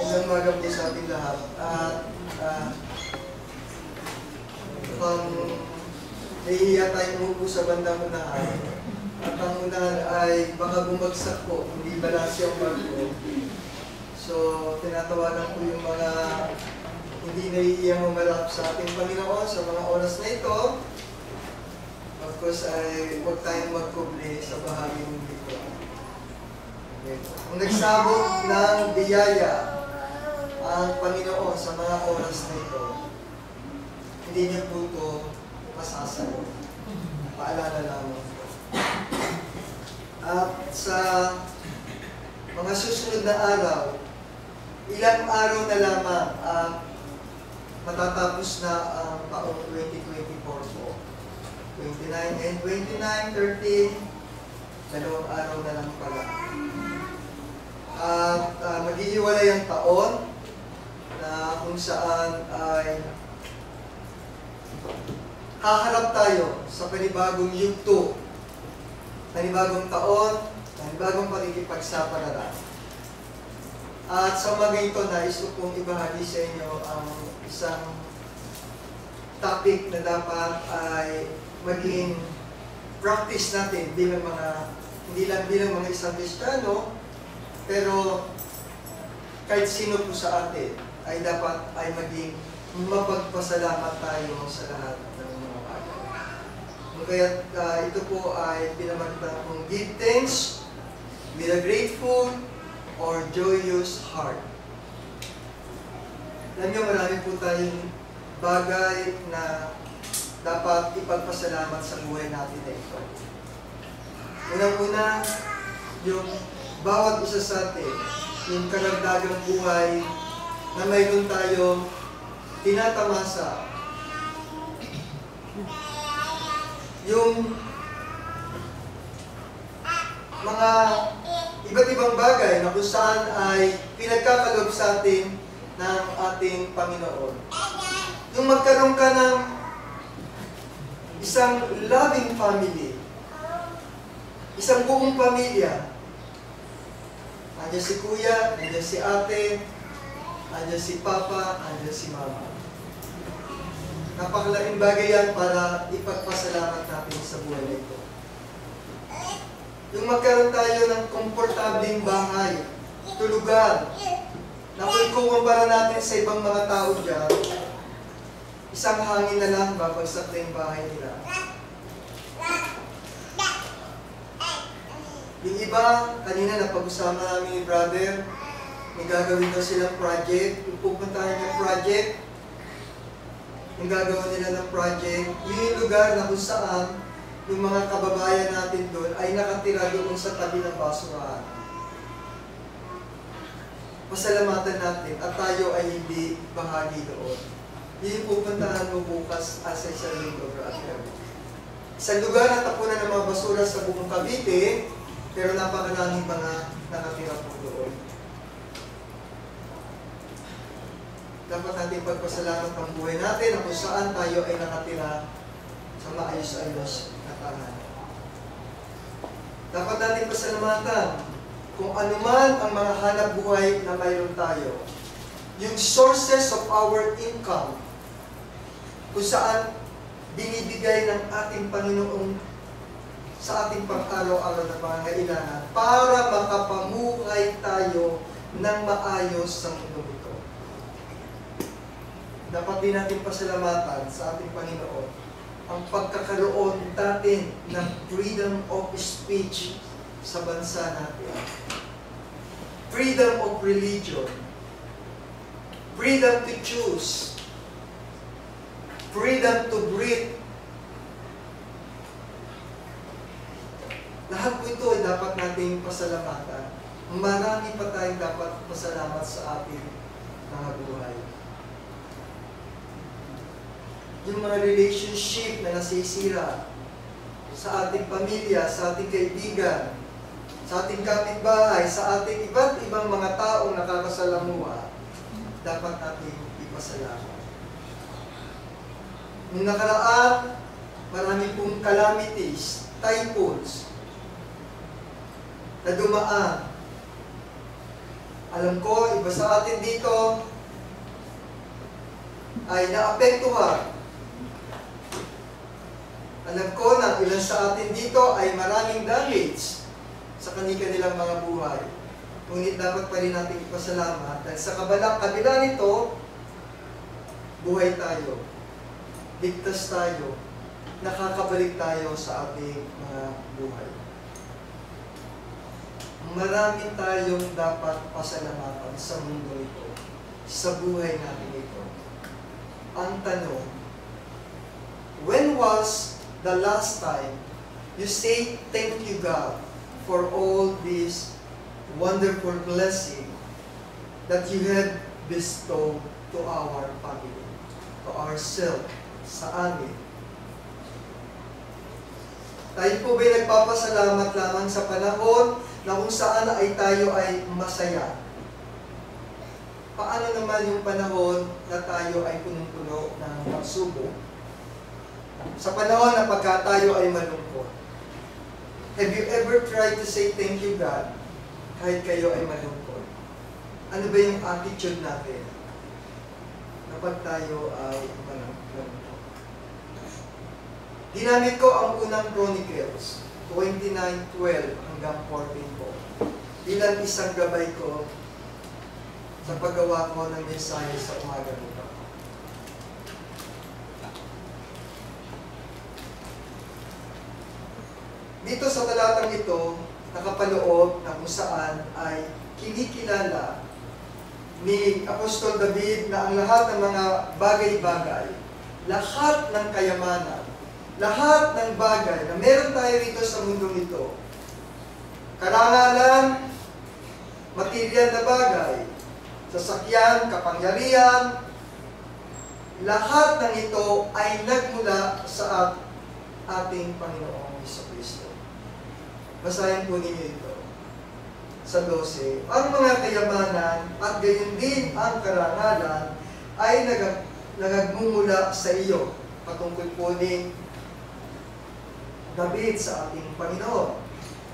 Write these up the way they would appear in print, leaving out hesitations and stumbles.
Isang umaga po sa ating lahat. At nahihiya tayong umupo sa bandang unahan. At ang unahan ay baka bumagsak po, hindi balanse ang barko. So, tinatawagan ko yung mga hindi nahihiyang humalap sa ating Panginoon sa mga oras na ito. Of course, ay huwag tayong magkuble sa bahaging dito. Kung nagsabog ng biyaya ang Panginoon sa mga oras na ito, hindi niya po ito masasagot. Paalala lamang po. At sa mga susunod na araw, ilang araw na lamang matatapos na ang taong 2024 po. 29 and 29, 30, dalawang araw na lang pala. At maghihiwalay ang taon na kung saan ay haharap tayo sa panibagong yugto, panibagong taon, panibagong pakikipagsapalaran. At sa mga ito, nais ko pong ibahagi sa inyo ang isang topic na dapat ay maging practice natin bilang mga, hindi lang bilang mga isang Kristiyano, pero kahit sino po sa atin ay dapat ay maging mapagpasalamat tayo sa lahat ng mga bagay. Kaya ito po ay pinamagtan kong give thanks with a grateful or joyous heart. Alam niyo, marami po tayong bagay na dapat ipagpasalamat sa buhay natin na ito. Unang-una, yung bawat isa sa atin, yung karagdagang buhay na mayroon tayo tinatamasa. Yung mga iba't ibang bagay na kung saan ay pinagkakaloob sa atin ng ating Panginoon. Yung magkaroon ka ng isang loving family, isang buong pamilya. Andiyan si kuya, andiyan si ate, andiyan si papa, andiyan si mama. Napakalaking bagay yan para ipagpasalamat natin sa buhay na ito. Yung magkaroon tayo ng komportabling bahay, tulugan, na kung ikukumpara natin sa ibang mga tao dyan, isang hangin na lang, babagsak na yung bahay nila. Yung iba, kanina napag-usama namin ni brother, may gagawin daw silang project, yung pupuntahan niya project, yung gagawin nila ng project, yung lugar na kung saan yung mga kababayan natin doon ay nakatira doon sa tabi ng basurahan. Pasalamatan natin at tayo ay hindi bahagi doon. Yung pupuntahan mo bukas as a linggo, brother. Sa lugar na tapunan ng mga basura sa buong Cavite, pero napakaraming mga nakatira po doon. Dapat natin pagpasalamat ang buhay natin na kung saan tayo ay nakatira sa maayos-ayos na tahanan. Dapat natin pasalamatan kung anuman ang mga hanap buhay na mayroon tayo. Yung sources of our income, kung saan binibigay ng ating Panginoon sa ating pang-araw-araw na mga kailangan para makapamuhay tayo ng maayos sa mundo ito. Dapat din natin pasalamatan sa ating Panginoon ang pagkakaroon natin ng freedom of speech sa bansa natin. Freedom of religion. Freedom to choose. Freedom to breathe. Lahat po ito ay dapat nating pasalamatan. Marami pa tayong dapat pasalamat sa ating mga buhay. Yung mga relationship na nasisira sa ating pamilya, sa ating kaibigan, sa ating kapitbahay, sa ating iba't ibang mga taong nakakasalamuha, dapat natin ipasalamat. Nung nakaraan, marami pong calamities, typhoons, na dumaan. Alam ko, iba sa atin dito ay naapektuhan. Alam ko na ilan sa atin dito ay maraming damage sa kanilang mga buhay. Ngunit dapat pa rin natin ipasalamat dahil sa kabila nito, buhay tayo, ligtas tayo, nakakabalik tayo sa ating mga buhay. Marami tayong dapat pasalamatan sa mundo ito, sa buhay natin ito. Ang tanong, when was the last time you say thank you God for all this wonderful blessing that you have bestowed to our family, to ourselves, sa amin? Tayo po ba'y nagpapasalamat lamang sa panahon na kung saan ay tayo ay masaya? Paano naman yung panahon na tayo ay punong-puno ng pagsubok? Sa panahon na pagka tayo ay malungkot. Have you ever tried to say thank you God kahit kayo ay malungkot? Ano ba yung attitude natin kapag tayo ay malungkot? Ginamit ko ang unang Chronicles 29:12 hanggang 14 po bilang isang gabay ko sa paggawa ko ng mensahe sa umaga nito. Dito sa talatang ito, nakapaloob na kung saan ay kinikilala ni Apostol David na ang lahat ng mga bagay-bagay, lahat ng kayamanan, lahat ng bagay na meron tayo rito sa mundong ito, karangalan, material na bagay, sasakyan, kapangyarihan, lahat ng ito ay nagmula sa ating Panginoong Jesucristo. Basahin po ninyo ito sa 12. Ang mga kayamanan at gayon din ang karangalan ay nagagmumula sa iyo, patungkol po ni David sa ating Panginoon.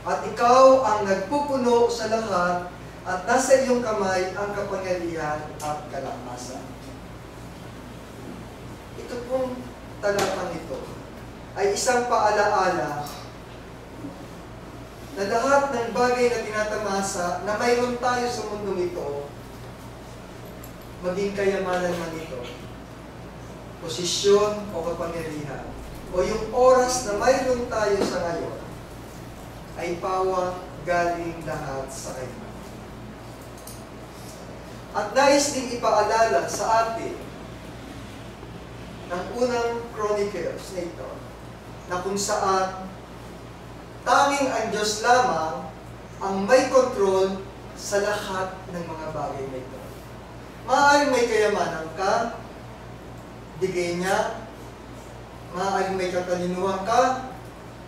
At ikaw ang nagpupuno sa lahat at nasa iyong kamay ang kapangyarihan at kalakasan. Ito pong talatang ito ay isang paalaala na lahat ng bagay na tinatamasa na mayroon tayo sa mundo nito, maging kayamanan man ito, posisyon o kapangyarihan, o yung oras na mayroon tayo sa ngayon, ay pawang galing lahat sa Kanya. At nais din ipaalala sa atin ng unang Chronicles na ito, na kung saan tanging ang Diyos lamang ang may kontrol sa lahat ng mga bagay na ito. Maaaring may kayamanan ka, bigay niya, maaaring may katalinuhan ka,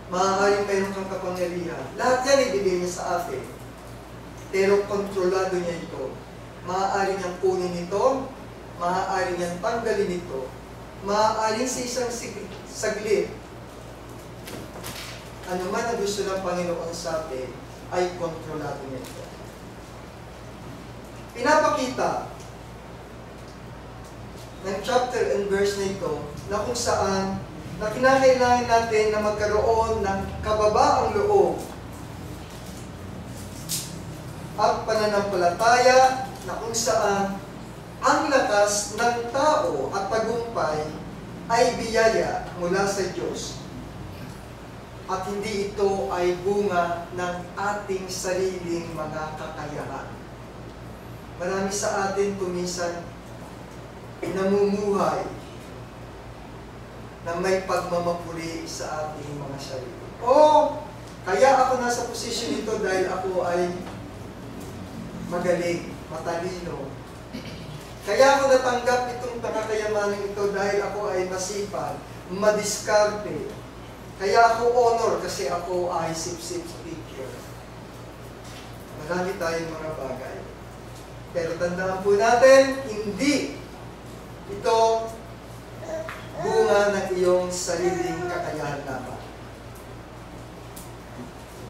maaaring mayroon kang kapangyarihan. Lahat yan ibigay niya sa atin. Pero kontrolado niya ito. Maaaring niyang kunin ito, maaaring niyang tanggalin ito, maaaring sa isang saglit. Ano man ang gusto ng Panginoon sa atin, ay kontrolado niya ito. Pinapakita ng chapter and verse na ito na kung saan na kinakailangan natin na magkaroon ng kababaang loob at pananampalataya na kung saan ang lakas ng tao at tagumpay ay biyaya mula sa Diyos at hindi ito ay bunga ng ating sariling mga kakayahan. Marami sa atin kuminsan namumuhay na may pagmamapuri sa ating mga sarili. Kaya ako nasa posisyon ito dahil ako ay magaling, matalino. Kaya ako natanggap itong kayamanan ito dahil ako ay masipag, madiskarte. Kaya ako honor kasi ako ay sip-sip speaker. Marami tayong mga bagay. Pero tandaan po natin, hindi ito bunga ng iyong sariling